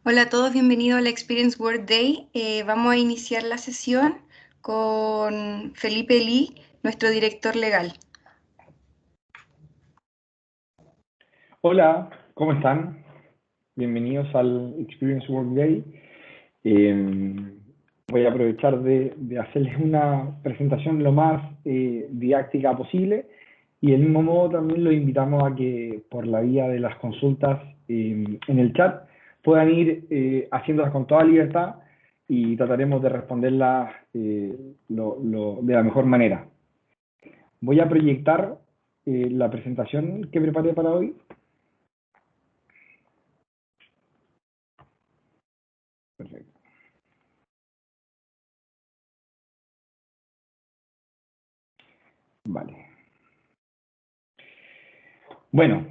Hola a todos, bienvenidos a la Experience World Day. Vamos a iniciar la sesión con Felipe Lee, nuestro director legal. Hola, ¿cómo están? Bienvenidos al Experience Workday. Eh, Voy a aprovechar de hacerles una presentación lo más didáctica posible y del mismo modo también los invitamos a que por la vía de las consultas en el chat puedan ir haciéndolas con toda libertad y trataremos de responderlas de la mejor manera. Voy a proyectar la presentación que preparé para hoy. Perfecto. Vale. Bueno,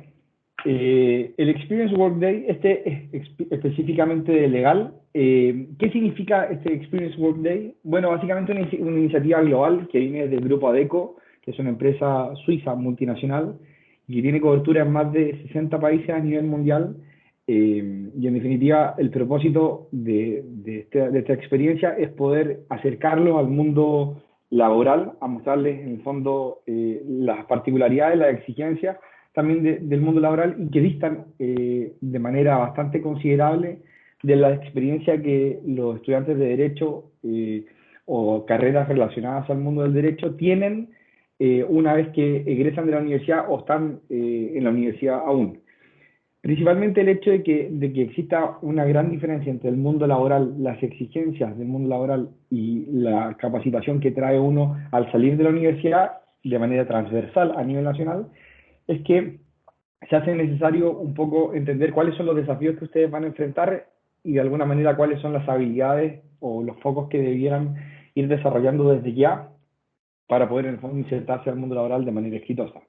el Experience Workday, este es específicamente de legal. ¿Qué significa este Experience Workday? Bueno, básicamente una iniciativa global que viene del grupo ADECO, que es una empresa suiza multinacional y que tiene cobertura en más de 60 países a nivel mundial. Y en definitiva, el propósito de esta experiencia es poder acercarlos al mundo laboral, a mostrarles en el fondo las particularidades, las exigencias también del mundo laboral y que distan de manera bastante considerable de la experiencia que los estudiantes de Derecho o carreras relacionadas al mundo del derecho tienen una vez que egresan de la universidad o están en la universidad aún. Principalmente el hecho de que exista una gran diferencia entre el mundo laboral, las exigencias del mundo laboral y la capacitación que trae uno al salir de la universidad de manera transversal a nivel nacional, es que se hace necesario un poco entender cuáles son los desafíos que ustedes van a enfrentar y de alguna manera cuáles son las habilidades o los focos que debieran ir desarrollando desde ya para poder en el fondo insertarse al mundo laboral de manera exitosa.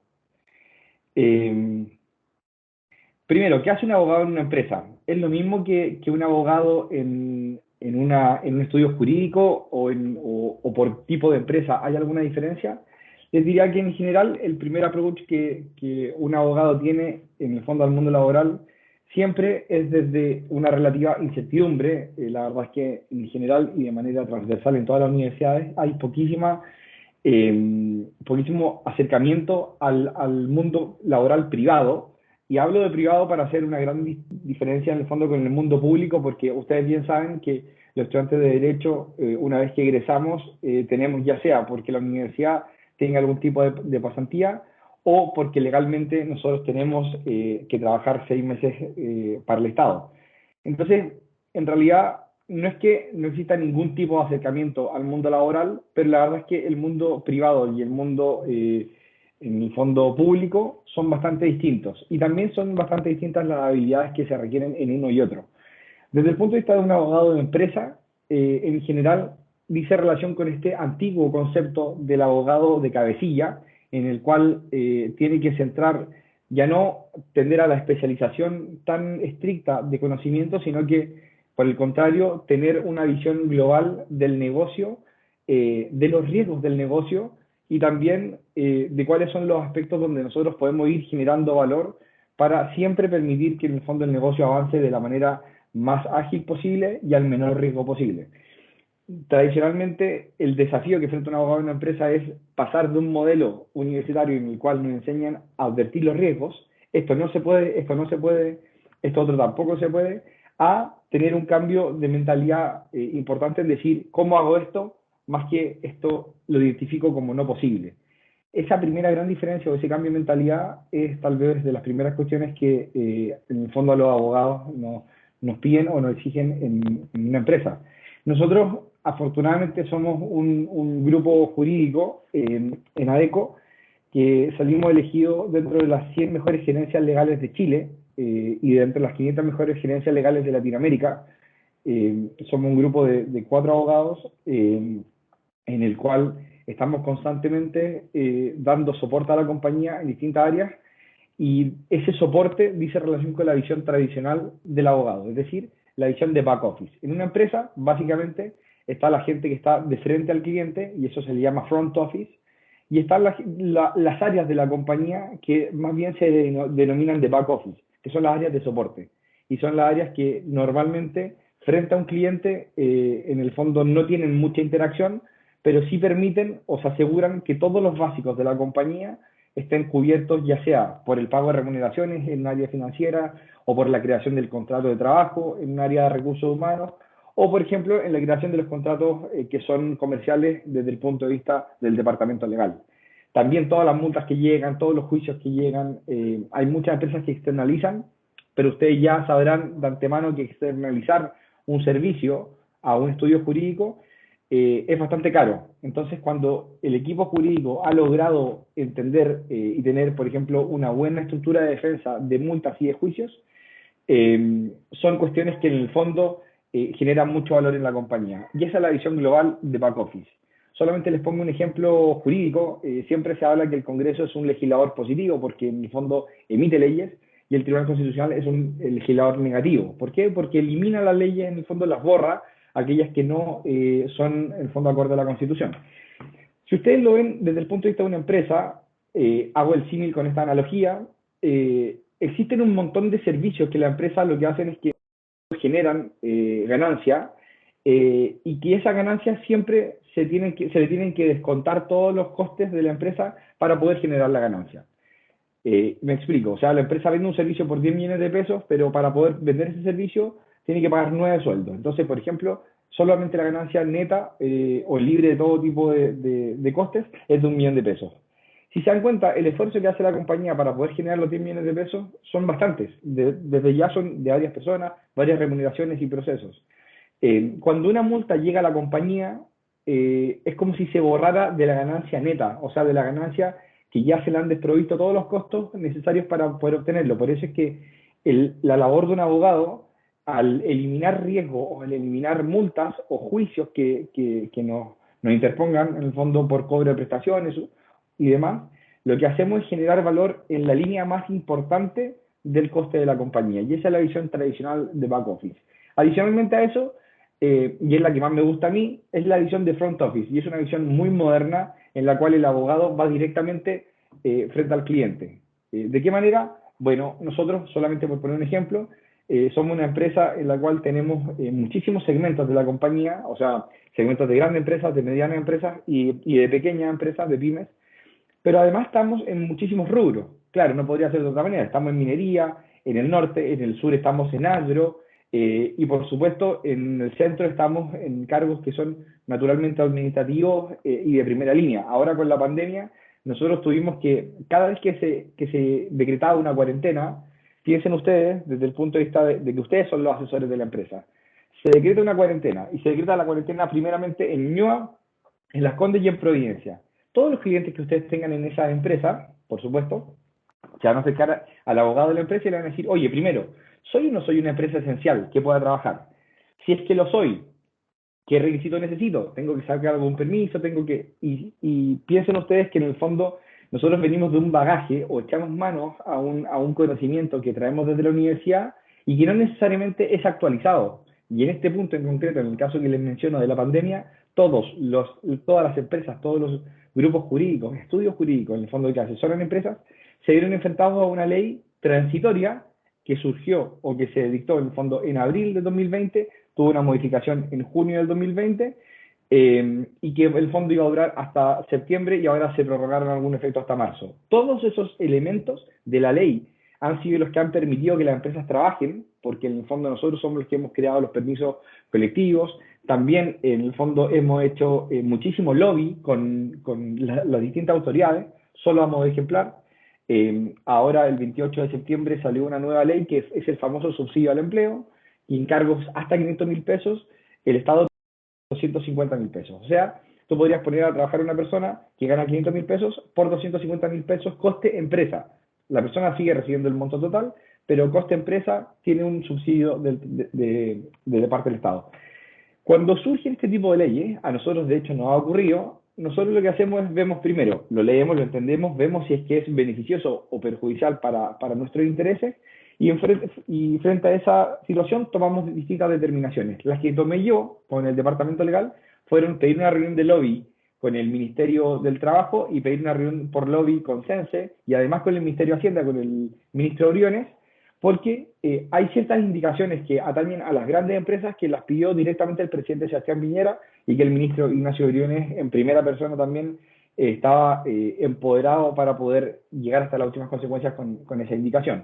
Primero, ¿qué hace un abogado en una empresa? ¿Es lo mismo que un abogado en un estudio jurídico o por tipo de empresa? ¿Hay alguna diferencia? Les diría que en general el primer approach que un abogado tiene en el fondo al mundo laboral siempre es desde una relativa incertidumbre. La verdad es que en general y de manera transversal en todas las universidades hay poquísimo acercamiento al mundo laboral privado. Y hablo de privado para hacer una gran diferencia en el fondo con el mundo público, porque ustedes bien saben que los estudiantes de Derecho, una vez que egresamos, tenemos ya sea porque la universidad tenga algún tipo de pasantía o porque legalmente nosotros tenemos que trabajar 6 meses para el Estado. Entonces, en realidad, no es que no exista ningún tipo de acercamiento al mundo laboral, pero la verdad es que el mundo privado y el mundo en el fondo público son bastante distintos y también son bastante distintas las habilidades que se requieren en uno y otro. Desde el punto de vista de un abogado de empresa, en general dice relación con este antiguo concepto del abogado de cabecilla, en el cual tiene que centrar, ya no tender a la especialización tan estricta de conocimiento, sino que, por el contrario, tener una visión global del negocio, de los riesgos del negocio y también de cuáles son los aspectos donde nosotros podemos ir generando valor para siempre permitir que en el fondo el negocio avance de la manera más ágil posible y al menor riesgo posible. Tradicionalmente, el desafío que enfrenta un abogado en una empresa es pasar de un modelo universitario en el cual nos enseñan a advertir los riesgos, esto no se puede, esto no se puede, esto otro tampoco se puede, a tener un cambio de mentalidad importante en decir, ¿cómo hago esto? Más que esto lo identifico como no posible. Esa primera gran diferencia o ese cambio de mentalidad es tal vez de las primeras cuestiones que en el fondo a los abogados nos piden o nos exigen en una empresa. Nosotros afortunadamente somos un grupo jurídico en ADECO que salimos elegidos dentro de las 100 mejores gerencias legales de Chile y dentro de las 500 mejores gerencias legales de Latinoamérica. Somos un grupo de 4 abogados en el cual estamos constantemente dando soporte a la compañía en distintas áreas y ese soporte dice relación con la visión tradicional del abogado, es decir, la visión de back office. En una empresa, básicamente, está la gente que está de frente al cliente y eso se le llama front office, y están las áreas de la compañía que más bien se denominan de back office, que son las áreas de soporte. y son las áreas que normalmente frente a un cliente en el fondo no tienen mucha interacción, pero sí permiten o se aseguran que todos los básicos de la compañía estén cubiertos, ya sea por el pago de remuneraciones en un área financiera o por la creación del contrato de trabajo en un área de recursos humanos o, por ejemplo, en la creación de los contratos que son comerciales desde el punto de vista del departamento legal. También todas las multas que llegan, todos los juicios que llegan, hay muchas empresas que externalizan, pero ustedes ya sabrán de antemano que externalizar un servicio a un estudio jurídico es bastante caro. Entonces, cuando el equipo jurídico ha logrado entender y tener, por ejemplo, una buena estructura de defensa de multas y de juicios, son cuestiones que en el fondo generan mucho valor en la compañía. Y esa es la visión global de Back Office. Solamente les pongo un ejemplo jurídico. Siempre se habla que el Congreso es un legislador positivo porque en el fondo emite leyes y el Tribunal Constitucional es un legislador negativo. ¿Por qué? Porque elimina las leyes, en el fondo las borra, aquellas que no son en el fondo acorde a la Constitución. Si ustedes lo ven desde el punto de vista de una empresa, hago el símil con esta analogía, existen un montón de servicios que la empresa lo que hacen es que generan ganancia y que esa ganancia siempre se le tienen que descontar todos los costes de la empresa para poder generar la ganancia. Me explico, o sea, la empresa vende un servicio por 10 millones de pesos, pero para poder vender ese servicio tiene que pagar 9 sueldos. Entonces, por ejemplo, solamente la ganancia neta o libre de todo tipo de costes es de 1 millón de pesos. Si se dan cuenta, el esfuerzo que hace la compañía para poder generar los 10 millones de pesos son bastantes. Desde ya son de varias personas, varias remuneraciones y procesos. Cuando una multa llega a la compañía, es como si se borrara de la ganancia neta, o sea, de la ganancia que ya se le han desprovisto todos los costos necesarios para poder obtenerlo. Por eso es que la labor de un abogado, al eliminar riesgo o al eliminar multas o juicios que nos interpongan, en el fondo, por cobro de prestaciones y demás, lo que hacemos es generar valor en la línea más importante del coste de la compañía. Y esa es la visión tradicional de back office. Adicionalmente a eso, y es la que más me gusta a mí, es la visión de front office. Y es una visión muy moderna en la cual el abogado va directamente frente al cliente. ¿De qué manera? Bueno, nosotros, solamente por poner un ejemplo, somos una empresa en la cual tenemos muchísimos segmentos de la compañía, o sea, segmentos de grandes empresas, de medianas empresas y de pequeñas empresas, de pymes, pero además estamos en muchísimos rubros. Claro, no podría ser de otra manera. Estamos en minería, en el norte, en el sur estamos en agro, y por supuesto en el centro estamos en cargos que son naturalmente administrativos y de primera línea. Ahora con la pandemia, nosotros tuvimos que, cada vez que se decretaba una cuarentena, piensen ustedes desde el punto de vista de que ustedes son los asesores de la empresa. Se decreta una cuarentena y se decreta la cuarentena primeramente en Ñua, en Las Condes y en Providencia. Todos los clientes que ustedes tengan en esa empresa, por supuesto, se van a acercar al abogado de la empresa y le van a decir, oye, primero, ¿soy o no soy una empresa esencial que pueda trabajar? Si es que lo soy, ¿qué requisito necesito? ¿Tengo que sacar algún permiso? ¿Tengo que...? Y piensen ustedes que en el fondo nosotros venimos de un bagaje o echamos manos a un conocimiento que traemos desde la universidad y que no necesariamente es actualizado. Y en este punto en concreto, en el caso que les menciono de la pandemia, todas las empresas, todos los grupos jurídicos, estudios jurídicos, en el fondo que asesoran empresas, se vieron enfrentados a una ley transitoria que surgió o que se dictó en el fondo en abril de 2020, tuvo una modificación en junio del 2020 y que el fondo iba a durar hasta septiembre y ahora se prorrogaron algún efecto hasta marzo. Todos esos elementos de la ley han sido los que han permitido que las empresas trabajen, porque en el fondo nosotros somos los que hemos creado los permisos colectivos. También en el fondo hemos hecho muchísimo lobby con las distintas autoridades, solo a modo de ejemplar. Ahora el 28 de septiembre salió una nueva ley que es el famoso subsidio al empleo, y en cargos hasta 500.000 pesos, el Estado 250.000 pesos. O sea, tú podrías poner a trabajar a una persona que gana 500.000 pesos por 250.000 pesos coste empresa. La persona sigue recibiendo el monto total, pero coste empresa tiene un subsidio de parte del Estado. Cuando surgen este tipo de leyes, a nosotros de hecho nos ha ocurrido, nosotros lo que hacemos es vemos primero, lo leemos, lo entendemos, vemos si es que es beneficioso o perjudicial para nuestros intereses y frente a esa situación tomamos distintas determinaciones. Las que tomé yo con el departamento legal fueron pedir una reunión de lobby con el Ministerio del Trabajo y pedir una reunión por lobby con CENSE y además con el Ministerio de Hacienda, con el ministro Briones, porque hay ciertas indicaciones que atañen a las grandes empresas que las pidió directamente el presidente Sebastián Piñera y que el ministro Ignacio Briones en primera persona también estaba empoderado para poder llegar hasta las últimas consecuencias con esa indicación.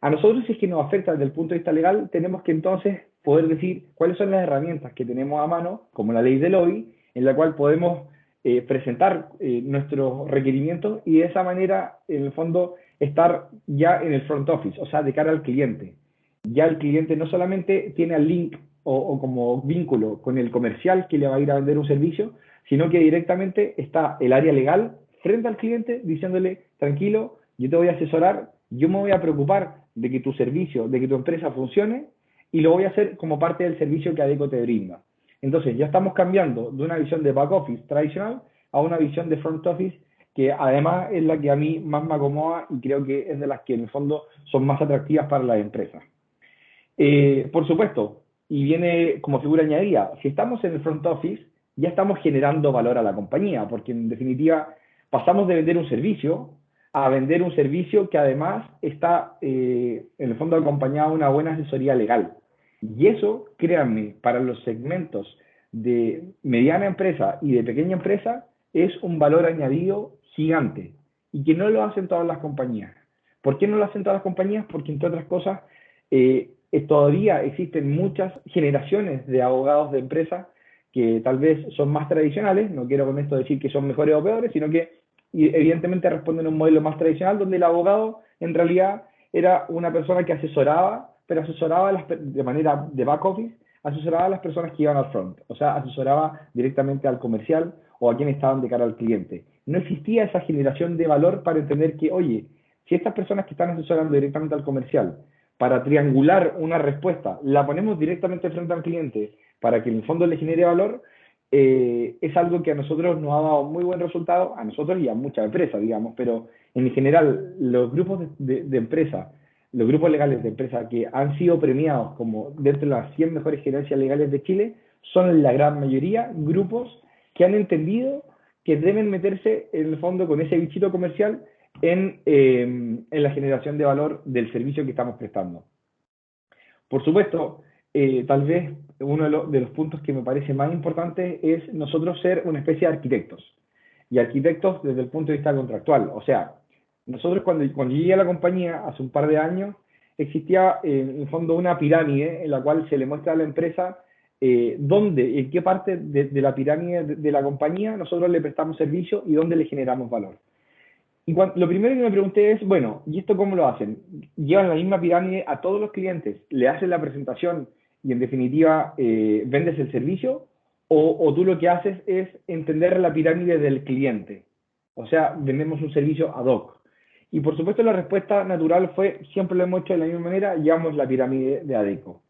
A nosotros, si es que nos afecta desde el punto de vista legal, tenemos que entonces poder decir cuáles son las herramientas que tenemos a mano, como la ley de lobby, en la cual podemos presentar nuestros requerimientos y de esa manera, en el fondo, estar ya en el front office, o sea, de cara al cliente. Ya el cliente no solamente tiene el link o como vínculo con el comercial que le va a ir a vender un servicio, sino que directamente está el área legal frente al cliente diciéndole, tranquilo, yo te voy a asesorar, yo me voy a preocupar de que tu servicio, de que tu empresa funcione y lo voy a hacer como parte del servicio que Adecco te brinda. Entonces ya estamos cambiando de una visión de back office tradicional a una visión de front office que además es la que a mí más me acomoda y creo que es de las que en el fondo son más atractivas para las empresas. Por supuesto, y viene como figura añadida, si estamos en el front office, ya estamos generando valor a la compañía, porque en definitiva pasamos de vender un servicio a vender un servicio que además está en el fondo acompañado de una buena asesoría legal. Y eso, créanme, para los segmentos de mediana empresa y de pequeña empresa es un valor añadido gigante y que no lo hacen todas las compañías. ¿Por qué no lo hacen todas las compañías? Porque entre otras cosas todavía existen muchas generaciones de abogados de empresas que tal vez son más tradicionales, no quiero con esto decir que son mejores o peores, sino que evidentemente responden a un modelo más tradicional donde el abogado en realidad era una persona que asesoraba, pero asesoraba de manera de back office, asesoraba a las personas que iban al front, o sea, asesoraba directamente al comercial o a quienes estaban de cara al cliente. No existía esa generación de valor para entender que, oye, si estas personas que están asesorando directamente al comercial, para triangular una respuesta, la ponemos directamente frente al cliente para que en el fondo le genere valor, es algo que a nosotros nos ha dado muy buen resultado, a nosotros y a muchas empresas, digamos, pero en general los grupos de empresas, los grupos legales de empresas que han sido premiados como dentro de las 100 mejores gerencias legales de Chile, son en la gran mayoría grupos que han entendido que deben meterse en el fondo con ese bichito comercial en la generación de valor del servicio que estamos prestando. Por supuesto, tal vez uno de los puntos que me parece más importante es nosotros ser una especie de arquitectos. Y arquitectos desde el punto de vista contractual. O sea, nosotros cuando llegué a la compañía hace un par de años, existía en el fondo una pirámide en la cual se le muestra a la empresa dónde, en qué parte de la pirámide de la compañía nosotros le prestamos servicio y dónde le generamos valor. Y lo primero que me pregunté es, bueno, ¿y esto cómo lo hacen? ¿Llevan la misma pirámide a todos los clientes? ¿Le hacen la presentación y en definitiva vendes el servicio? ¿O tú lo que haces es entender la pirámide del cliente? O sea, vendemos un servicio ad hoc. Y por supuesto la respuesta natural fue, siempre lo hemos hecho de la misma manera, llevamos la pirámide de Adecco.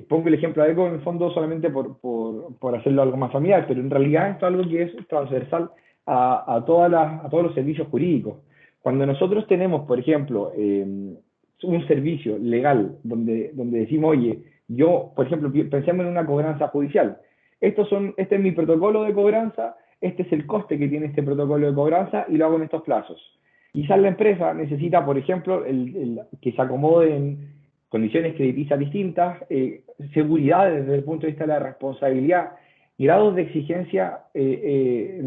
Pongo el ejemplo de Adecco en el fondo solamente por hacerlo algo más familiar, pero en realidad esto es algo que es transversal a todos los servicios jurídicos. Cuando nosotros tenemos, por ejemplo, un servicio legal donde decimos, oye, yo, por ejemplo, pensemos en una cobranza judicial. Este es mi protocolo de cobranza, este es el coste que tiene este protocolo de cobranza y lo hago en estos plazos. Quizás la empresa necesita, por ejemplo, que se acomode en condiciones crediticias distintas, seguridad desde el punto de vista de la responsabilidad, grados de exigencia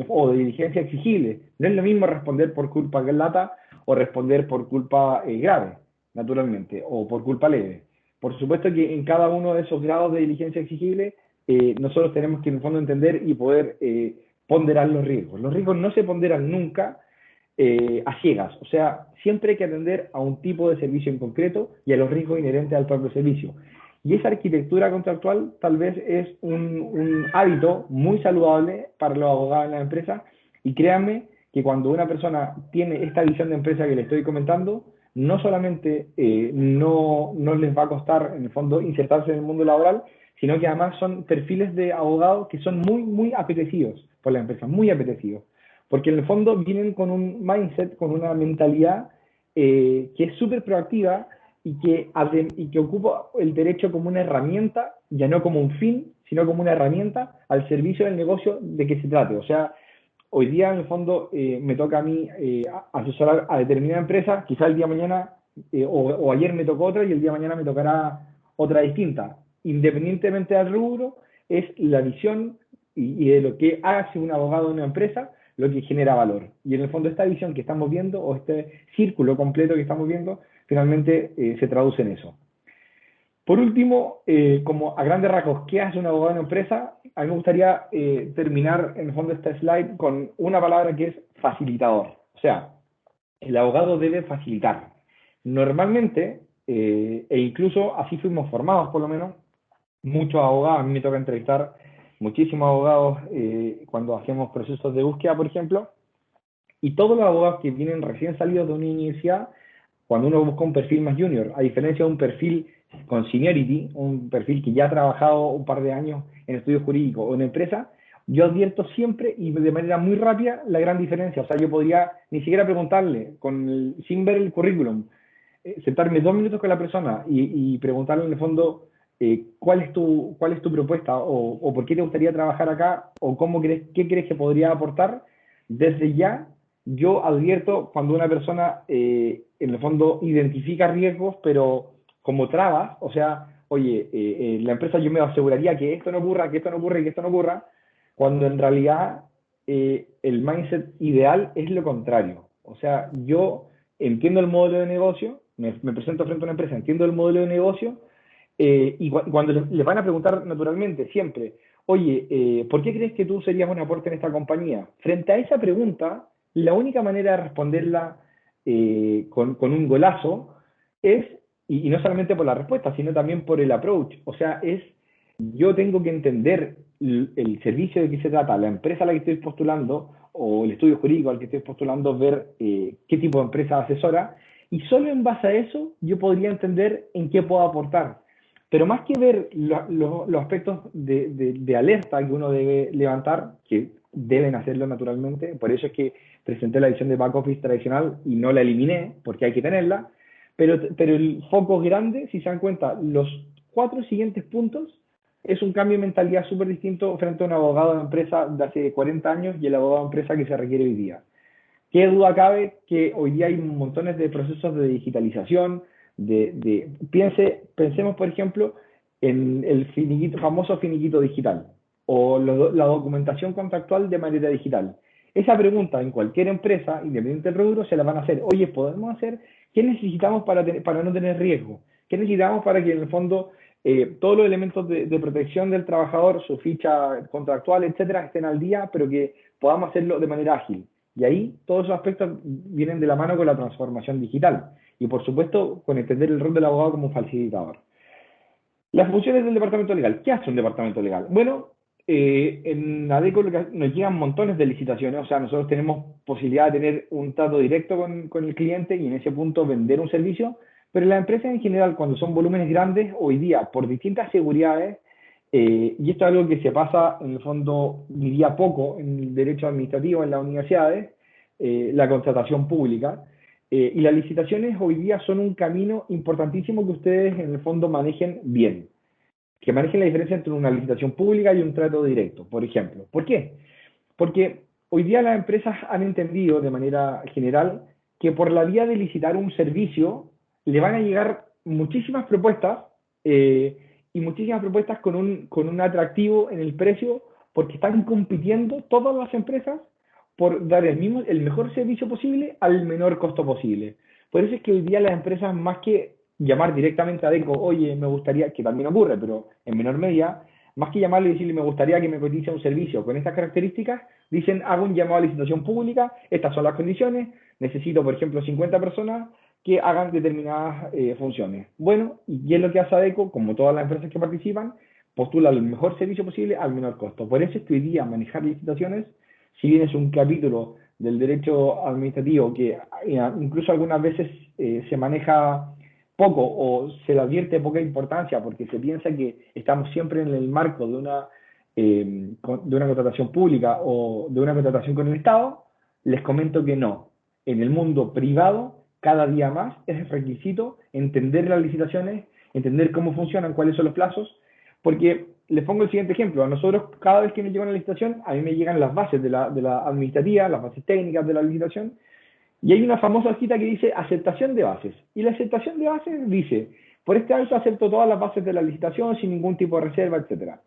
o de diligencia exigible. No es lo mismo responder por culpa lata o responder por culpa grave, naturalmente, o por culpa leve. Por supuesto que en cada uno de esos grados de diligencia exigible, nosotros tenemos que en el fondo entender y poder ponderar los riesgos. Los riesgos no se ponderan nunca a ciegas, o sea, siempre hay que atender a un tipo de servicio en concreto y a los riesgos inherentes al propio servicio. Y esa arquitectura contractual tal vez es un hábito muy saludable para los abogados en la empresa y créanme que cuando una persona tiene esta visión de empresa que le estoy comentando, no solamente no les va a costar en el fondo insertarse en el mundo laboral, sino que además son perfiles de abogados que son muy, muy apetecidos por la empresa, muy apetecidos, porque en el fondo vienen con un mindset, con una mentalidad que es súper proactiva y que ocupa el derecho como una herramienta, ya no como un fin, sino como una herramienta al servicio del negocio de que se trate. O sea, hoy día en el fondo me toca a mí asesorar a determinada empresa, quizá el día de mañana o ayer me tocó otra y el día de mañana me tocará otra distinta. Independientemente del rubro, es la visión y de lo que hace un abogado de una empresa lo que genera valor. Y en el fondo esta visión que estamos viendo, o este círculo completo que estamos viendo, finalmente se traduce en eso. Por último, como a grandes rasgos, ¿qué hace un abogado en una empresa? A mí me gustaría terminar en el fondo este slide con una palabra que es facilitador. O sea, el abogado debe facilitar. Normalmente, e incluso así fuimos formados por lo menos, muchos abogados, a mí me toca entrevistar muchísimos abogados cuando hacemos procesos de búsqueda, por ejemplo, y todos los abogados que vienen recién salidos de una universidad, cuando uno busca un perfil más junior, a diferencia de un perfil con seniority, un perfil que ya ha trabajado un par de años en estudios jurídicos o en empresa, yo advierto siempre y de manera muy rápida la gran diferencia. O sea, yo podría ni siquiera preguntarle, sin ver el currículum, sentarme 2 minutos con la persona y preguntarle en el fondo cuál es tu propuesta o por qué te gustaría trabajar acá o qué crees que podría aportar. Desde ya yo advierto cuando una persona en el fondo identifica riesgos, pero como trabas, o sea, oye, la empresa yo me aseguraría que esto no ocurra, que esto no ocurra y que esto no ocurra, cuando en realidad el mindset ideal es lo contrario. O sea, yo entiendo el modelo de negocio, me presento frente a una empresa, entiendo el modelo de negocio, cuando les van a preguntar naturalmente, siempre, oye, ¿por qué crees que tú serías un aporte en esta compañía? Frente a esa pregunta, la única manera de responderla con un golazo es, y no solamente por la respuesta, sino también por el approach. O sea, yo tengo que entender el servicio de qué se trata, la empresa a la que estoy postulando o el estudio jurídico al que estoy postulando, ver qué tipo de empresa asesora, y solo en base a eso yo podría entender en qué puedo aportar. Pero más que ver los aspectos de alerta que uno debe levantar, que deben hacerlo naturalmente, por eso es que presenté la edición de back office tradicional y no la eliminé, porque hay que tenerla, pero el foco es grande, si se dan cuenta, los 4 siguientes puntos es un cambio de mentalidad súper distinto frente a un abogado de empresa de hace 40 años y el abogado de empresa que se requiere hoy día. ¿Qué duda cabe que hoy día hay montones de procesos de digitalización? Pensemos, por ejemplo, en el famoso finiquito digital o la documentación contractual de manera digital. Esa pregunta en cualquier empresa, independiente del rubro, se la van a hacer. Oye, ¿podemos hacer? ¿Qué necesitamos para no tener riesgo? ¿Qué necesitamos para que en el fondo todos los elementos de protección del trabajador, su ficha contractual, etcétera, estén al día, pero que podamos hacerlo de manera ágil? Y ahí todos esos aspectos vienen de la mano con la transformación digital y por supuesto con entender el rol del abogado como facilitador. Las funciones del departamento legal. ¿Qué hace un departamento legal? Bueno, en ADECO nos llegan montones de licitaciones, o sea, nosotros tenemos posibilidad de tener un trato directo con el cliente y en ese punto vender un servicio, pero las empresas en general, cuando son volúmenes grandes, hoy día, por distintas seguridades, y esto es algo que se pasa, en el fondo, diría poco en el derecho administrativo en las universidades, la contratación pública, y las licitaciones hoy día son un camino importantísimo que ustedes en el fondo manejen bien, que manejen la diferencia entre una licitación pública y un trato directo, por ejemplo. ¿Por qué? Porque hoy día las empresas han entendido de manera general que por la vía de licitar un servicio le van a llegar muchísimas propuestas y muchísimas propuestas con un atractivo en el precio porque están compitiendo todas las empresas por dar el mejor servicio posible al menor costo posible. Por eso es que hoy día las empresas, más que llamar directamente a DECO, oye, me gustaría, que también ocurre, pero en menor medida, más que llamarle y decirle, me gustaría que me cotice un servicio con estas características, dicen, hago un llamado a licitación pública, estas son las condiciones, necesito, por ejemplo, 50 personas que hagan determinadas funciones. Bueno, ¿y qué es lo que hace ADECO? Como todas las empresas que participan, postula el mejor servicio posible al menor costo. Por eso es que hoy día manejar licitaciones, si bien es un capítulo del derecho administrativo que incluso algunas veces se maneja poco o se le advierte poca importancia porque se piensa que estamos siempre en el marco de una contratación pública o de una contratación con el Estado, les comento que no. En el mundo privado, cada día más es requisito entender las licitaciones, entender cómo funcionan, cuáles son los plazos, porque les pongo el siguiente ejemplo. A nosotros, cada vez que me llega una licitación, a mí me llegan las bases de la administrativa, las bases técnicas de la licitación, Y hay una famosa cita que dice aceptación de bases. Y la aceptación de bases dice, por este acto acepto todas las bases de la licitación sin ningún tipo de reserva, etcétera.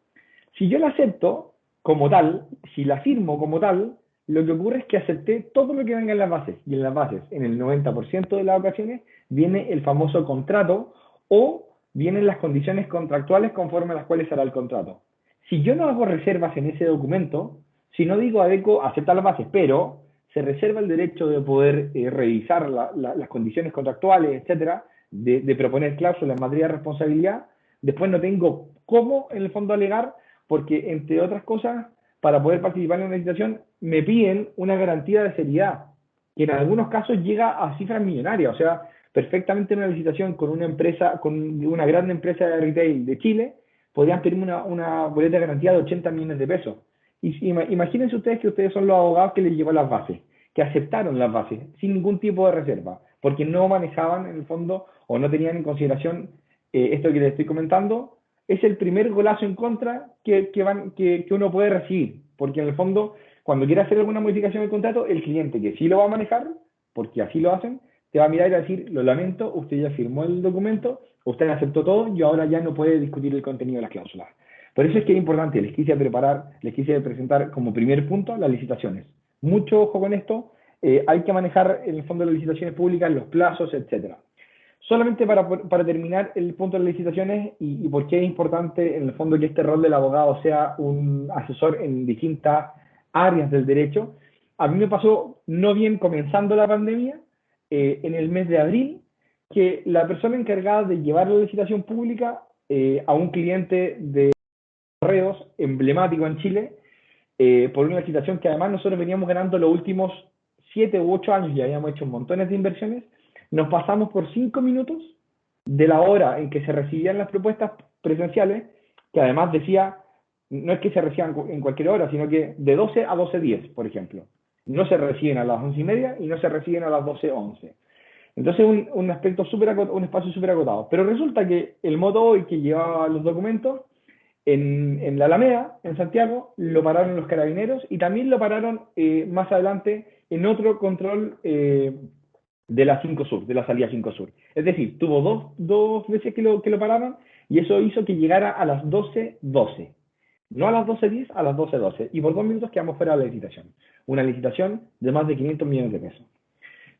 Si yo la acepto como tal, si la firmo como tal, lo que ocurre es que acepté todo lo que venga en las bases. Y en las bases, en el 90% de las ocasiones, viene el famoso contrato o vienen las condiciones contractuales conforme a las cuales hará el contrato. Si yo no hago reservas en ese documento, si no digo adeco, acepta las bases, pero se reserva el derecho de poder revisar las condiciones contractuales, etcétera, de proponer cláusulas en materia de responsabilidad, después no tengo cómo, en el fondo, alegar, porque, entre otras cosas, para poder participar en una licitación, me piden una garantía de seriedad, que en algunos casos llega a cifras millonarias. O sea, perfectamente en una licitación con una empresa, con una gran empresa de retail de Chile, podrían pedirme una boleta de garantía de 80 millones de pesos. Y imagínense ustedes que ustedes son los abogados que les llevó las bases, que aceptaron las bases sin ningún tipo de reserva, porque no manejaban en el fondo o no tenían en consideración esto que les estoy comentando. Es el primer golazo en contra que uno puede recibir, porque en el fondo, cuando quiera hacer alguna modificación del contrato, el cliente que sí lo va a manejar, porque así lo hacen, te va a mirar y va a decir, lo lamento, usted ya firmó el documento, usted aceptó todo y ahora ya no puede discutir el contenido de las cláusulas. Por eso es que es importante, les quise presentar como primer punto las licitaciones. Mucho ojo con esto, hay que manejar en el fondo de las licitaciones públicas, los plazos, etcétera. Solamente para terminar el punto de las licitaciones y por qué es importante en el fondo que este rol del abogado sea un asesor en distintas áreas del derecho. A mí me pasó no bien comenzando la pandemia, en el mes de abril, que la persona encargada de llevar la licitación pública a un cliente de correos emblemático en Chile, por una licitación que además nosotros veníamos ganando los últimos 7 u 8 años y habíamos hecho montones de inversiones, nos pasamos por 5 minutos de la hora en que se recibían las propuestas presenciales, que además decía, no es que se reciban en cualquier hora, sino que de 12 a 12:10, por ejemplo. No se reciben a las 11:30 y no se reciben a las 12:11. Entonces, un aspecto un espacio súper acotado. Pero resulta que el moto hoy que llevaba los documentos en la Alameda, en Santiago, lo pararon los carabineros y también lo pararon más adelante en otro control de la 5 Sur, de la salida 5 Sur. Es decir, tuvo dos veces que lo pararon y eso hizo que llegara a las 12:12. No a las 12:10, a las 12:12. Y por 2 minutos quedamos fuera de la licitación. Una licitación de más de 500 millones de pesos.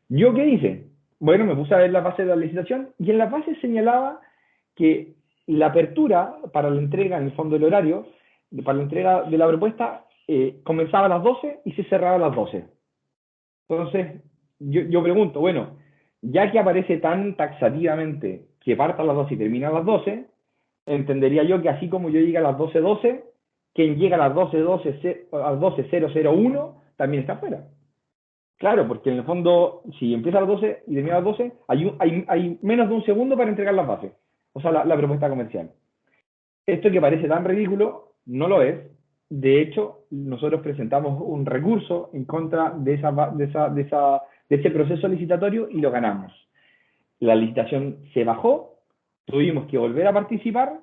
¿Yo qué hice? Bueno, me puse a ver la base de la licitación y en la base señalaba que la apertura para la entrega, en el fondo del horario, para la entrega de la propuesta, comenzaba a las 12 y se cerraba a las 12. Entonces, yo pregunto, bueno, ya que aparece tan taxativamente que parta a las 12 y termina a las 12, entendería yo que así como yo llegue a las 12:12, quien llega a las 12:12, a las 12:001 también está afuera. Claro, porque en el fondo, si empieza a las 12 y termina a las 12, hay menos de un segundo para entregar las bases, o sea, la propuesta comercial. Esto que parece tan ridículo, no lo es. De hecho, nosotros presentamos un recurso en contra de ese proceso licitatorio y lo ganamos. La licitación se bajó, tuvimos que volver a participar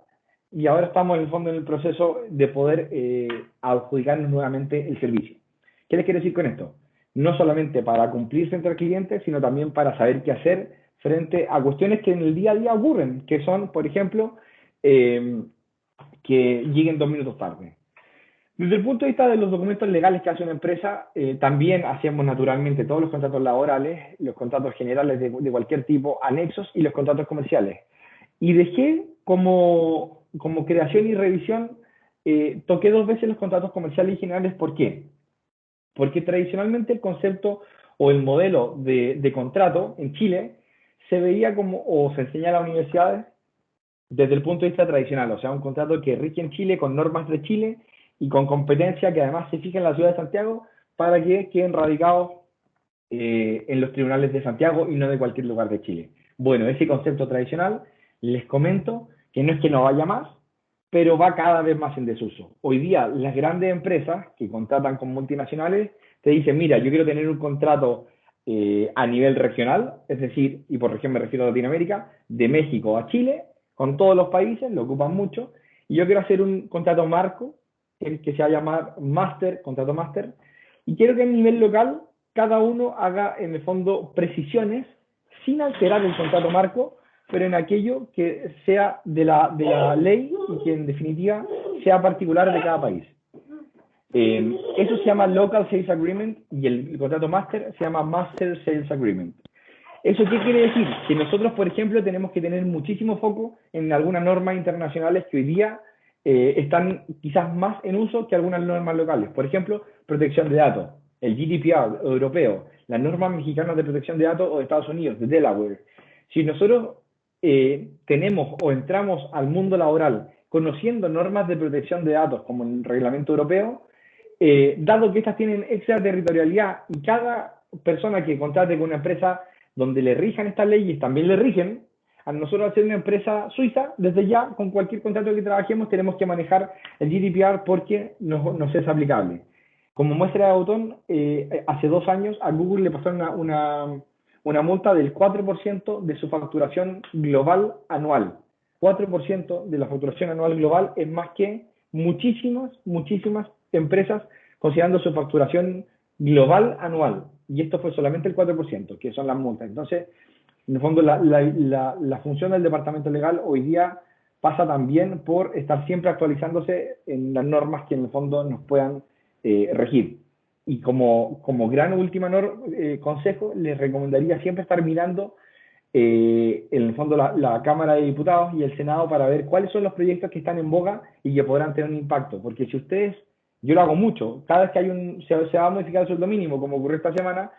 y ahora estamos en el fondo en el proceso de poder adjudicarnos nuevamente el servicio. ¿Qué les quiero decir con esto? No solamente para cumplir frente al cliente, sino también para saber qué hacer frente a cuestiones que en el día a día ocurren, que son, por ejemplo, que lleguen 2 minutos tarde. Desde el punto de vista de los documentos legales que hace una empresa, también hacemos naturalmente todos los contratos laborales, los contratos generales de cualquier tipo, anexos y los contratos comerciales. Y dejé como creación y revisión, toqué 2 veces los contratos comerciales y generales. ¿Por qué? Porque tradicionalmente el concepto o el modelo de contrato en Chile se veía como, o se enseña en las universidades, desde el punto de vista tradicional, o sea, un contrato que rige en Chile con normas de Chile y con competencia que además se fija en la ciudad de Santiago para que queden radicados en los tribunales de Santiago y no de cualquier lugar de Chile. Bueno, ese concepto tradicional, les comento que no es que no vaya más, pero va cada vez más en desuso. Hoy día las grandes empresas que contratan con multinacionales te dicen, mira, yo quiero tener un contrato a nivel regional, es decir, y por región me refiero a Latinoamérica, de México a Chile, con todos los países, lo ocupan mucho, y yo quiero hacer un contrato marco, que se va a llamar Master, contrato Master, y quiero que a nivel local cada uno haga en el fondo precisiones sin alterar el contrato marco, pero en aquello que sea de la ley y que en definitiva sea particular de cada país. Eso se llama Local Sales Agreement y el contrato Master se llama Master Sales Agreement. ¿Eso qué quiere decir? Que nosotros, por ejemplo, tenemos que tener muchísimo foco en algunas normas internacionales que hoy día están quizás más en uso que algunas normas locales. Por ejemplo, protección de datos, el GDPR europeo, las normas mexicanas de protección de datos o de Estados Unidos, de Delaware. Si nosotros tenemos o entramos al mundo laboral conociendo normas de protección de datos como el reglamento europeo, dado que estas tienen extraterritorialidad y cada persona que contrate con una empresa donde le rijan estas leyes también le rigen, a nosotros al ser una empresa suiza, desde ya, con cualquier contrato que trabajemos, tenemos que manejar el GDPR porque nos es aplicable. Como muestra de botón, hace 2 años a Google le pasó una multa del 4% de su facturación global anual. 4% de la facturación anual global es más que muchísimas empresas considerando su facturación global anual. Y esto fue solamente el 4%, que son las multas. Entonces, en el fondo, la función del departamento legal hoy día pasa también por estar siempre actualizándose en las normas que en el fondo nos puedan regir. Y como gran última consejo, les recomendaría siempre estar mirando en el fondo la Cámara de Diputados y el Senado para ver cuáles son los proyectos que están en boga y que podrán tener un impacto. Porque si ustedes, yo lo hago mucho, cada vez que se va a modificar el sueldo mínimo, como ocurrió esta semana,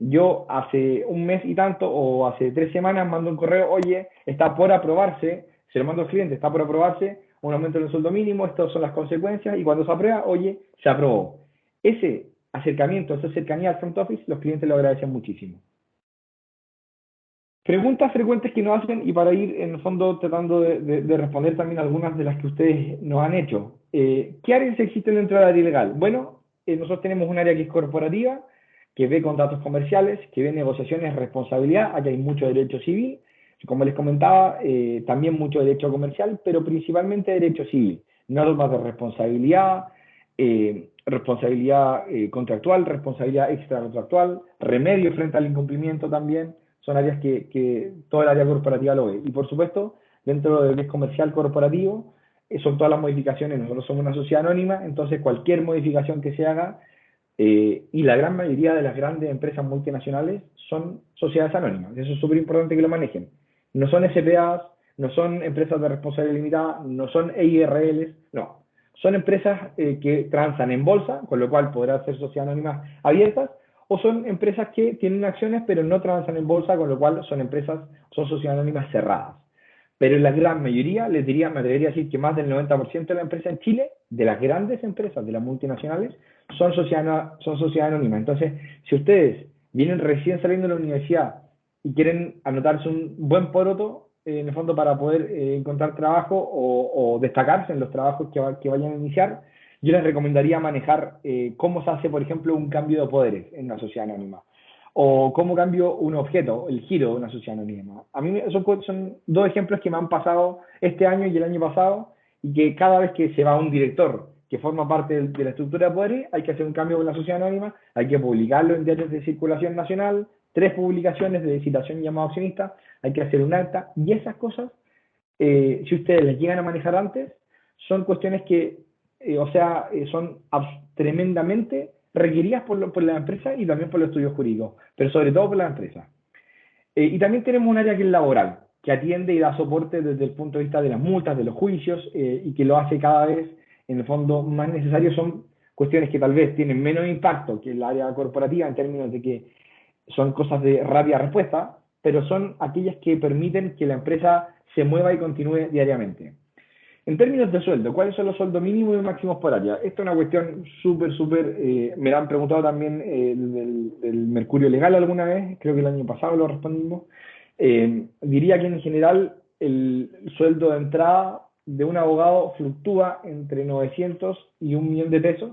yo hace un mes y tanto o hace 3 semanas mando un correo, oye, está por aprobarse, se lo mando al cliente, está por aprobarse un aumento del sueldo mínimo, estas son las consecuencias, y cuando se aprueba, oye, se aprobó. Ese acercamiento, esa cercanía al front office, los clientes lo agradecen muchísimo. Preguntas frecuentes que nos hacen y para ir en el fondo tratando de responder también algunas de las que ustedes nos han hecho. ¿Qué áreas existen dentro del área legal? Bueno, nosotros tenemos un área que es corporativa, que ve contratos comerciales, que ve negociaciones, responsabilidad, aquí hay mucho derecho civil, como les comentaba, también mucho derecho comercial, pero principalmente derecho civil, normas de responsabilidad, responsabilidad contractual, responsabilidad extracontractual, remedio frente al incumplimiento también, son áreas que toda el área corporativa lo ve. Y por supuesto, dentro del que es comercial corporativo, son todas las modificaciones, nosotros somos una sociedad anónima, entonces cualquier modificación que se haga, y la gran mayoría de las grandes empresas multinacionales son sociedades anónimas, eso es súper importante que lo manejen. No son SPAs, no son empresas de responsabilidad limitada, no son EIRLs, no. Son empresas que transan en bolsa, con lo cual podrán ser sociedades anónimas abiertas, o son empresas que tienen acciones pero no transan en bolsa, con lo cual son sociedades anónimas cerradas. Pero en la gran mayoría, me atrevería a decir que más del 90% de las empresas en Chile, de las grandes empresas, de las multinacionales, son sociedades anónimas. Entonces, si ustedes vienen recién saliendo de la universidad y quieren anotarse un buen poroto, en el fondo para poder encontrar trabajo o destacarse en los trabajos que vayan a iniciar, yo les recomendaría manejar cómo se hace, por ejemplo, un cambio de poderes en una sociedad anónima o cómo cambio un objeto, el giro de una sociedad anónima. A mí son 2 ejemplos que me han pasado este año y el año pasado, y que cada vez que se va un director que forma parte de la estructura de poderes, hay que hacer un cambio con la sociedad anónima, hay que publicarlo en diarios de circulación nacional, 3 publicaciones de citación y llamado accionista, hay que hacer un acta, y esas cosas, si ustedes las llegan a manejar antes, son cuestiones que, son tremendamente requeridas por la empresa y también por los estudios jurídicos, pero sobre todo por la empresa. Y también tenemos un área que es laboral, que atiende y da soporte desde el punto de vista de las multas, de los juicios, y que lo hace cada vez, en el fondo, más necesario. Son cuestiones que tal vez tienen menos impacto que el área corporativa en términos de que son cosas de rápida respuesta, pero son aquellas que permiten que la empresa se mueva y continúe diariamente. En términos de sueldo, ¿cuáles son los sueldos mínimos y máximos por área? Esta es una cuestión súper, me la han preguntado también del Mercurio Legal alguna vez, creo que el año pasado lo respondimos. Diría que en general el sueldo de entrada de un abogado fluctúa entre 900 y 1.000.000 de pesos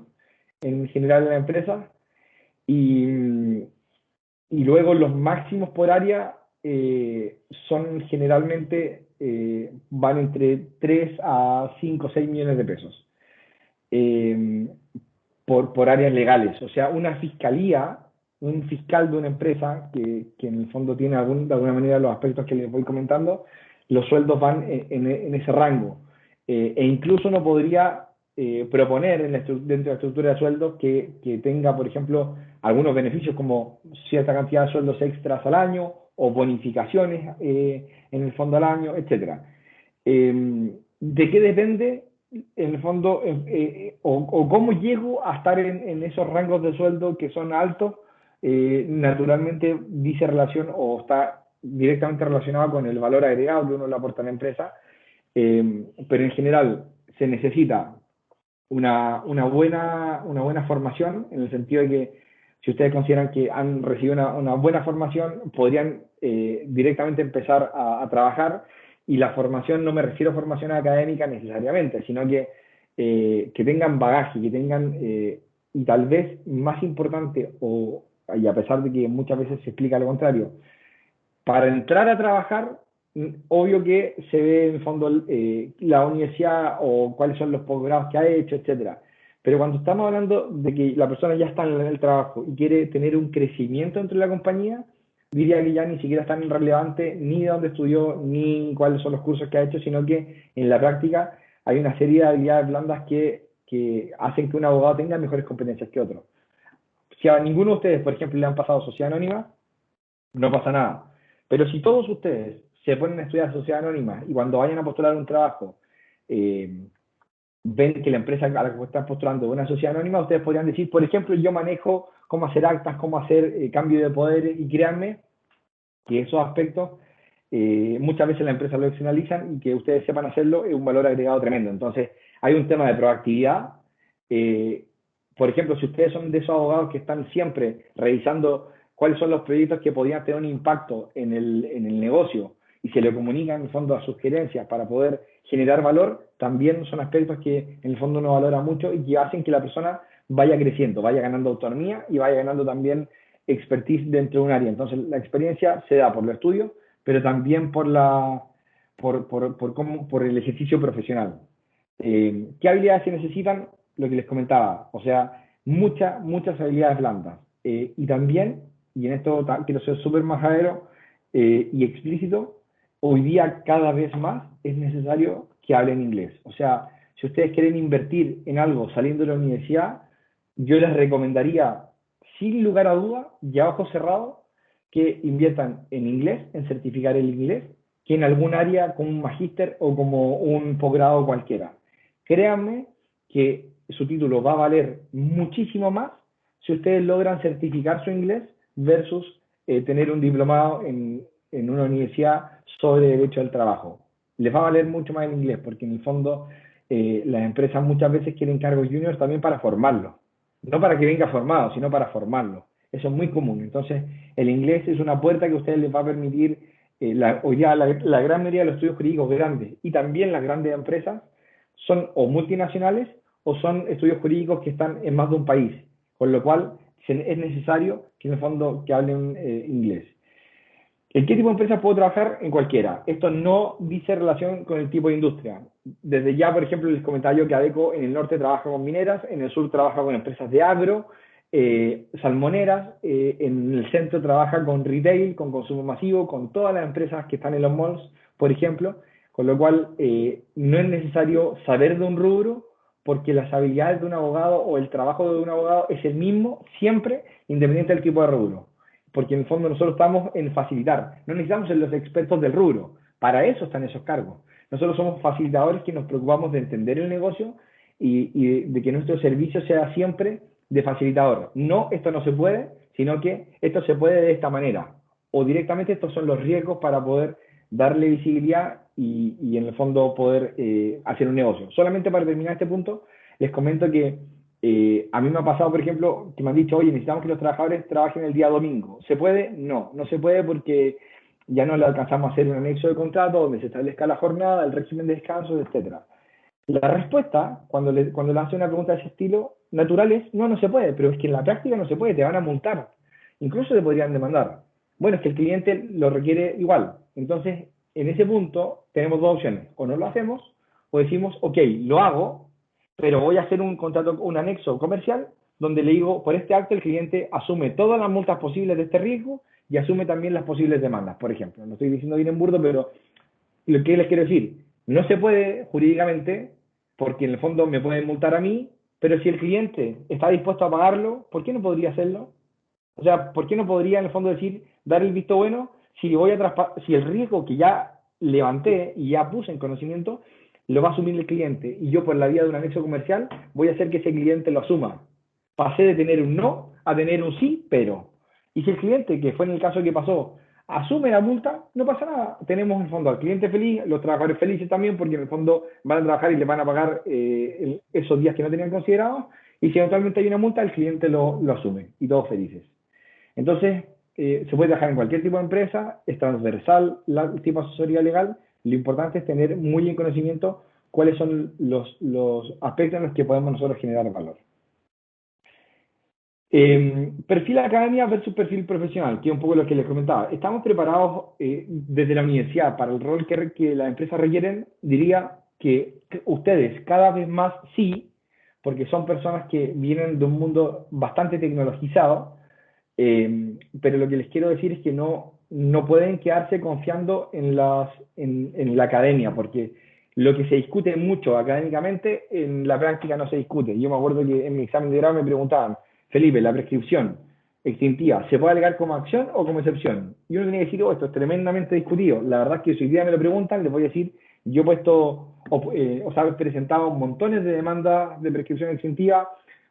en general en la empresa, y luego los máximos por área son generalmente, van entre 3 a 5 o 6 millones de pesos por áreas legales. O sea, una fiscalía un fiscal de una empresa que en el fondo tiene de alguna manera los aspectos que les voy comentando, los sueldos van en ese rango. E incluso uno podría proponer dentro de la estructura de sueldos que tenga, por ejemplo, algunos beneficios como cierta cantidad de sueldos extras al año o bonificaciones en el fondo al año, etcétera. ¿De qué depende, en el fondo, o cómo llego a estar en esos rangos de sueldo que son altos? Naturalmente dice relación o está directamente relacionado con el valor agregado que uno le aporta a la empresa, pero en general se necesita una buena formación, en el sentido de que si ustedes consideran que han recibido una buena formación, podrían directamente empezar a trabajar. Y la formación, no me refiero a formación académica necesariamente, sino que tengan bagaje, que tengan, y tal vez más importante, y a pesar de que muchas veces se explica lo contrario, para entrar a trabajar, obvio que se ve en el fondo la universidad o cuáles son los posgrados que ha hecho, etcétera. Pero cuando estamos hablando de que la persona ya está en el trabajo y quiere tener un crecimiento dentro de la compañía, diría que ya ni siquiera es tan relevante ni de dónde estudió, ni cuáles son los cursos que ha hecho, sino que en la práctica hay una serie de habilidades blandas que hacen que un abogado tenga mejores competencias que otro. Si a ninguno de ustedes, por ejemplo, le han pasado sociedad anónima, no pasa nada. Pero si todos ustedes se ponen a estudiar sociedad anónima y cuando vayan a postular un trabajo, ven que la empresa a la que están postulando es una sociedad anónima, ustedes podrían decir, por ejemplo, yo manejo cómo hacer actas, cómo hacer cambio de poderes, y créanme que esos aspectos muchas veces las empresas lo externalizan, y que ustedes sepan hacerlo es un valor agregado tremendo. Entonces, hay un tema de proactividad. Por ejemplo, si ustedes son de esos abogados que están siempre revisando cuáles son los proyectos que podrían tener un impacto en el negocio y se le comunican en el fondo a sus gerencias para poder generar valor, también son aspectos que en el fondo uno valora mucho y que hacen que la persona vaya creciendo, vaya ganando autonomía y vaya ganando también expertise dentro de un área. Entonces, la experiencia se da por los estudios, pero también por el ejercicio profesional. ¿Qué habilidades se necesitan? Lo que les comentaba, o sea, muchas habilidades blandas. Y también, y en esto quiero ser súper majadero y explícito, hoy día cada vez más es necesario que hablen inglés. O sea, si ustedes quieren invertir en algo saliendo de la universidad, yo les recomendaría, sin lugar a duda, y a ojos cerrados, que inviertan en inglés, en certificar el inglés, que en algún área como un magíster o como un posgrado cualquiera. Créanme que su título va a valer muchísimo más si ustedes logran certificar su inglés versus tener un diplomado en una universidad sobre derecho del trabajo. Les va a valer mucho más el inglés, porque en el fondo las empresas muchas veces quieren cargos juniors también para formarlo. No para que venga formado, sino para formarlo. Eso es muy común. Entonces, el inglés es una puerta que a ustedes les va a permitir, hoy día la gran mayoría de los estudios jurídicos grandes y también las grandes empresas son o multinacionales o son estudios jurídicos que están en más de un país, con lo cual es necesario que en el fondo que hablen inglés. ¿En qué tipo de empresas puedo trabajar? En cualquiera. Esto no dice relación con el tipo de industria. Desde ya, por ejemplo, les comentaba yo que ADECO en el norte trabaja con mineras, en el sur trabaja con empresas de agro, salmoneras, en el centro trabaja con retail, con consumo masivo, con todas las empresas que están en los malls, por ejemplo, con lo cual no es necesario saber de un rubro, porque las habilidades de un abogado o el trabajo de un abogado es el mismo siempre, independiente del tipo de rubro. Porque en el fondo nosotros estamos en facilitar, no necesitamos ser los expertos del rubro, para eso están esos cargos. Nosotros somos facilitadores que nos preocupamos de entender el negocio y de que nuestro servicio sea siempre de facilitador. No, esto no se puede, sino que esto se puede de esta manera. O directamente estos son los riesgos para poder darle visibilidad y en el fondo poder hacer un negocio. Solamente para terminar este punto, les comento que a mí me ha pasado, por ejemplo, que me han dicho, oye, necesitamos que los trabajadores trabajen el día domingo. ¿Se puede? No, no se puede porque ya no le alcanzamos a hacer un anexo de contrato donde se establezca la jornada, el régimen de descanso, etcétera. La respuesta, cuando le hace una pregunta de ese estilo, natural es, no, no se puede, pero es que en la práctica no se puede, te van a multar. Incluso te podrían demandar. Bueno, es que el cliente lo requiere igual. Entonces, en ese punto, tenemos dos opciones. O no lo hacemos, o decimos, ok, lo hago, pero voy a hacer un contrato, un anexo comercial, donde le digo, por este acto el cliente asume todas las multas posibles de este riesgo y asume también las posibles demandas, por ejemplo. Lo estoy diciendo bien en burdo, pero lo que les quiero decir, no se puede jurídicamente, porque en el fondo me pueden multar a mí, pero si el cliente está dispuesto a pagarlo, ¿por qué no podría hacerlo? O sea, ¿por qué no podría en el fondo decir, dar el visto bueno si si el riesgo que ya levanté y ya puse en conocimiento lo va a asumir el cliente y yo por la vía de un anexo comercial voy a hacer que ese cliente lo asuma? Pasé de tener un no a tener un sí, pero. Y si el cliente, que fue en el caso que pasó, asume la multa, no pasa nada. Tenemos en el fondo al cliente feliz, los trabajadores felices también, porque en el fondo van a trabajar y le van a pagar esos días que no tenían considerados. Y si eventualmente hay una multa, el cliente lo asume y todos felices. Entonces, se puede trabajar en cualquier tipo de empresa, es transversal el tipo de asesoría legal. Lo importante es tener muy en conocimiento cuáles son los aspectos en los que podemos nosotros generar valor. Perfil academia versus perfil profesional, que es un poco lo que les comentaba. ¿Estamos preparados desde la universidad para el rol que las empresas requieren? Diría que ustedes cada vez más sí, porque son personas que vienen de un mundo bastante tecnologizado, pero lo que les quiero decir es que no pueden quedarse confiando en la academia, porque lo que se discute mucho académicamente, en la práctica no se discute. Yo me acuerdo que en mi examen de grado me preguntaban, Felipe, la prescripción extintiva, ¿se puede alegar como acción o como excepción? Y uno tenía que decir, oh, esto es tremendamente discutido. La verdad es que si hoy día me lo preguntan, les voy a decir, yo he puesto, o sea, he presentado montones de demandas de prescripción extintiva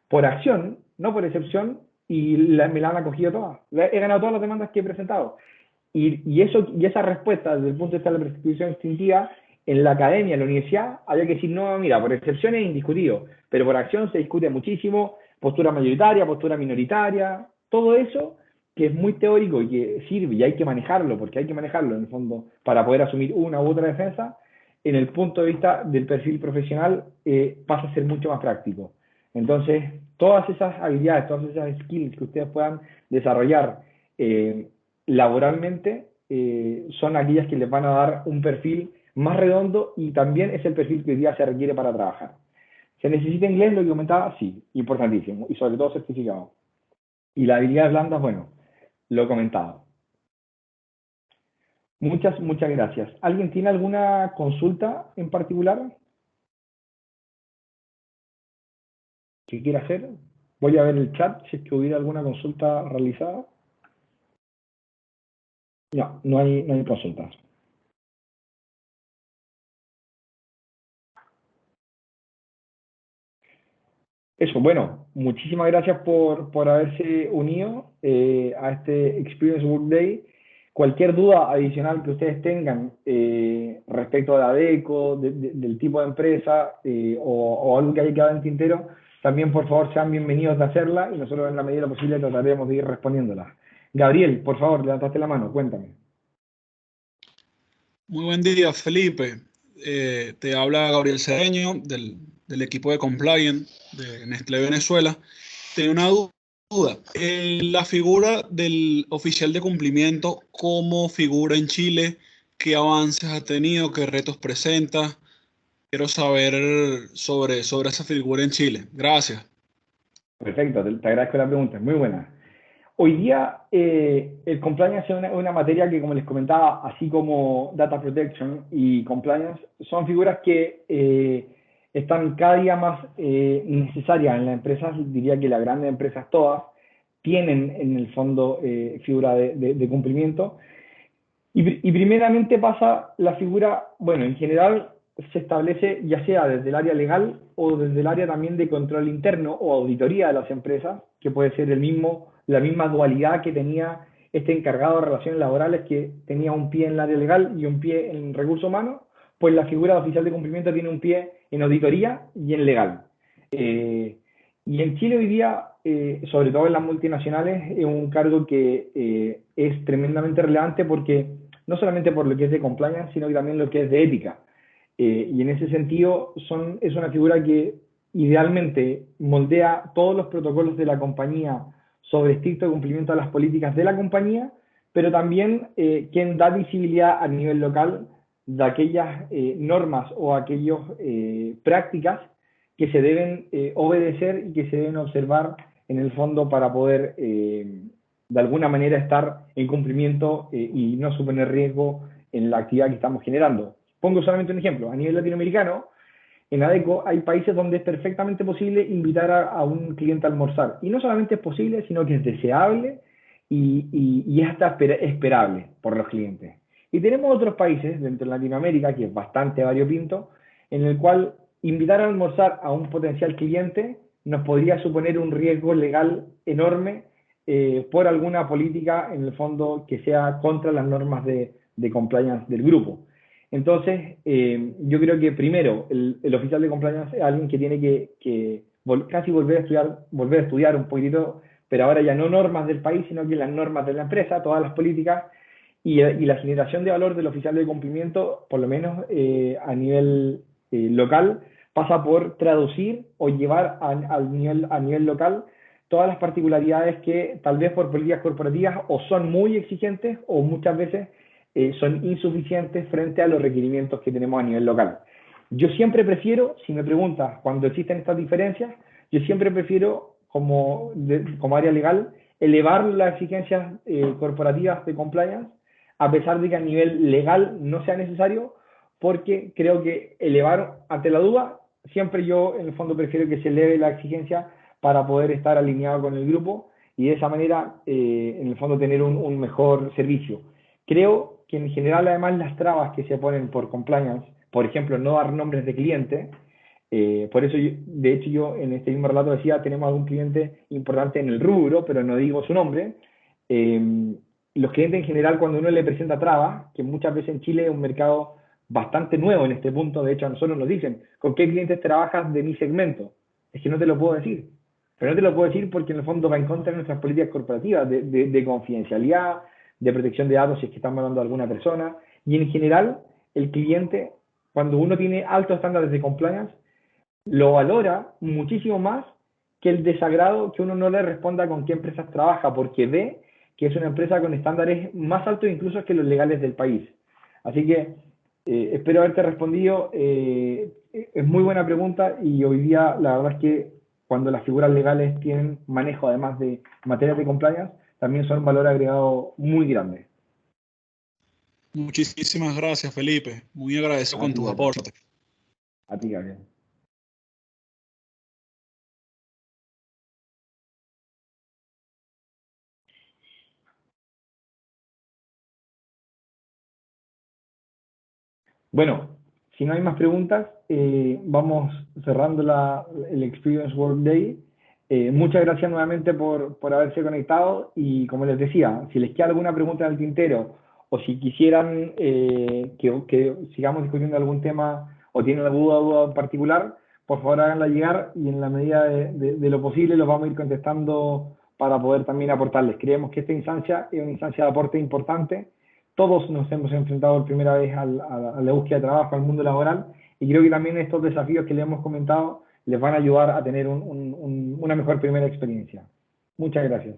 por acción, no por excepción, y me la han acogido todas. He ganado todas las demandas que he presentado. Y esa respuesta desde el punto de vista de la prescripción extintiva, en la academia, en la universidad, había que decir, no, mira, por excepción es indiscutido, pero por acción se discute muchísimo, postura mayoritaria, postura minoritaria, todo eso que es muy teórico y que sirve y hay que manejarlo, porque hay que manejarlo en el fondo para poder asumir una u otra defensa, en el punto de vista del perfil profesional pasa a ser mucho más práctico. Entonces, todas esas habilidades, todas esas skills que ustedes puedan desarrollar laboralmente son aquellas que les van a dar un perfil más redondo y también es el perfil que hoy día se requiere para trabajar. ¿Se necesita inglés? Lo que comentaba, sí, importantísimo, y sobre todo certificado. Y las habilidades blandas, bueno, lo he comentado. Muchas gracias. ¿Alguien tiene alguna consulta en particular que quiera hacer? Voy a ver el chat si es que hubiera alguna consulta realizada. No hay consultas. Eso, bueno, muchísimas gracias por haberse unido a este Experience Workday. Cualquier duda adicional que ustedes tengan respecto de la ADECO, del tipo de empresa o algo que haya quedado en tintero, también por favor sean bienvenidos de hacerla y nosotros en la medida de lo posible trataremos de ir respondiéndola. Gabriel, por favor, levantaste la mano, cuéntame. Muy buen día, Felipe. Te habla Gabriel Cedeño del equipo de Compliance de Nestlé Venezuela. Tengo una duda. La figura del oficial de cumplimiento, ¿cómo figura en Chile? ¿Qué avances ha tenido? ¿Qué retos presenta? Quiero saber sobre esa figura en Chile. Gracias. Perfecto, te agradezco la pregunta, es muy buena. Hoy día el compliance es una materia que, como les comentaba, así como data protection y compliance, son figuras que están cada día más necesarias en las empresas. Diría que las grandes empresas todas tienen en el fondo figura de cumplimiento. Y primeramente pasa la figura, bueno, en general se establece ya sea desde el área legal o desde el área también de control interno o auditoría de las empresas, que puede ser la misma dualidad que tenía este encargado de relaciones laborales, que tenía un pie en el área legal y un pie en recursos humanos, pues la figura de oficial de cumplimiento tiene un pie en auditoría y en legal. Y en Chile hoy día, sobre todo en las multinacionales, es un cargo que es tremendamente relevante porque no solamente por lo que es de compliance, sino que también lo que es de ética. Y en ese sentido es una figura que idealmente moldea todos los protocolos de la compañía sobre estricto cumplimiento a las políticas de la compañía, pero también quien da visibilidad a nivel local de aquellas normas o aquellas prácticas que se deben obedecer y que se deben observar en el fondo para poder de alguna manera estar en cumplimiento y no suponer riesgo en la actividad que estamos generando. Pongo solamente un ejemplo. A nivel latinoamericano, en ADECO hay países donde es perfectamente posible invitar a un cliente a almorzar. Y no solamente es posible, sino que es deseable y hasta esperable por los clientes. Y tenemos otros países dentro de Latinoamérica, que es bastante variopinto, en el cual invitar a almorzar a un potencial cliente nos podría suponer un riesgo legal enorme por alguna política, en el fondo, que sea contra las normas de compliance del grupo. Entonces, yo creo que primero, el oficial de compliance es alguien que tiene que casi volver a estudiar un poquitito, pero ahora ya no normas del país, sino que las normas de la empresa, todas las políticas, y la generación de valor del oficial de cumplimiento, por lo menos a nivel local, pasa por traducir o llevar a nivel local todas las particularidades que tal vez por políticas corporativas o son muy exigentes o muchas veces son insuficientes frente a los requerimientos que tenemos a nivel local. Yo siempre prefiero, si me preguntas, cuando existen estas diferencias, yo siempre prefiero, como área legal, elevar las exigencias corporativas de compliance, a pesar de que a nivel legal no sea necesario, porque creo que elevar ante la duda, siempre yo en el fondo prefiero que se eleve la exigencia para poder estar alineado con el grupo y de esa manera, en el fondo, tener un mejor servicio. Creo que en general, además, las trabas que se ponen por compliance, por ejemplo, no dar nombres de cliente, por eso, de hecho, yo en este mismo relato decía, tenemos algún cliente importante en el rubro, pero no digo su nombre. Los clientes en general, cuando uno le presenta trabas, que muchas veces en Chile es un mercado bastante nuevo en este punto, de hecho a nosotros nos dicen, ¿con qué clientes trabajas de mi segmento? Es que no te lo puedo decir. Pero no te lo puedo decir porque en el fondo va en contra de nuestras políticas corporativas de confidencialidad, de protección de datos si es que están mandando a alguna persona. Y en general, el cliente, cuando uno tiene altos estándares de compliance, lo valora muchísimo más que el desagrado que uno no le responda con qué empresas trabaja, porque ve que es una empresa con estándares más altos incluso que los legales del país. Así que espero haberte respondido. Es muy buena pregunta y hoy día la verdad es que cuando las figuras legales tienen manejo además de materias de compliance, también son un valor agregado muy grande. Muchísimas gracias, Felipe. Muy agradecido con tus aportes. A ti, Gabriel. Bueno, si no hay más preguntas, vamos cerrando el Experience World Day. Muchas gracias nuevamente por haberse conectado y como les decía, si les queda alguna pregunta en el tintero o si quisieran que sigamos discutiendo algún tema o tienen alguna duda en particular, por favor háganla llegar y en la medida de lo posible los vamos a ir contestando para poder también aportarles. Creemos que esta instancia es una instancia de aporte importante. Todos nos hemos enfrentado por primera vez a la búsqueda de trabajo, al mundo laboral, y creo que también estos desafíos que les hemos comentado les van a ayudar a tener una mejor primera experiencia. Muchas gracias.